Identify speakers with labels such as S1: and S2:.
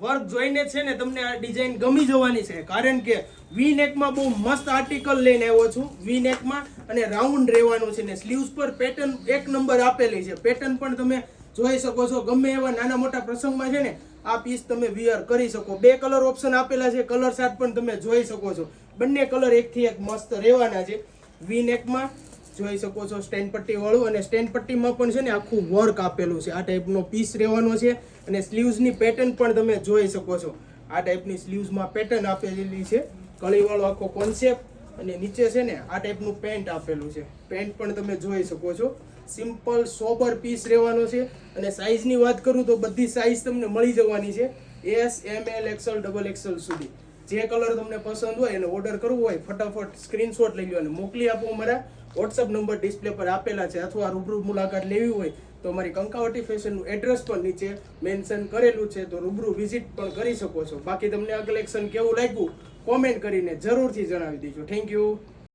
S1: Work જોઈને છે ને તમને આ ડિઝાઇન ગમી જવાની છે, કારણ કે વી નેકમાં બહુ મસ્ત આર્ટિકલ લઈને આવ્યો છું. વી નેકમાં અને રાઉન્ડ રહેવાનું છે ને સ્લીવ્સ પર પેટર્ન એક નંબર આપેલી છે. પેટર્ન પણ તમે જોઈ શકો છો. ગમે એવા નાના મોટા પ્રસંગમાં છે ને આ પીસ તમે વિયર કરી શકો. 2 કલર ઓપ્શન આપેલા છે. કલર ચાર્ટ પણ તમે જોઈ શકો છો. બંને કલર એકથી એક મસ્ત રહેવાના છે. વી નેકમાં જોઈ શકો છો સ્ટેન પટ્ટી વાળું, અને સ્ટેન પટ્ટીમાં પણ છે ને આખું વર્ક આપેલું છે. આ ટાઈપનો પીસ રહેવાનો છે અને સ્લીવ્સની પેટર્ન પણ તમે જોઈ શકો છો. આ ટાઈપની સ્લીવ્સમાં પેટર્ન આપેલી છે. કળીવાળો આખો કોન્સેપ્ટ, અને નીચે છે ને આ ટાઈપનું પેન્ટ આપેલું છે. પેન્ટ પણ તમે જોઈ શકો છો. સિમ્પલ સોબર પીસ રહેવાનો છે. અને સાઇઝની વાત કરું તો બધી સાઇઝ તમને મળી જવાની છે. એસ, એમ, એલ, એક્સએલ, ડબલ એક્સએલ સુધી. જે કલર તમને પસંદ હોય એને ઓર્ડર કરવું હોય ફટાફટ સ્ક્રીનશોટ લઈ લો અને મોકલી આપો. મારા વોટ્સઅપ નંબર ડિસ્પ્લે પર આપેલા છે. અથવા રૂબરૂ મુલાકાત લેવી હોય તો મારી કંકાવટી ફેશનનું એડ્રેસ પણ નીચે મેન્શન કરેલું છે, તો રૂબરૂ વિઝિટ પણ કરી શકો છો. બાકી તમને આ કલેક્શન કેવું લાગ્યું કોમેન્ટ કરીને જરૂરથી જણાવી દેજો. Thank you.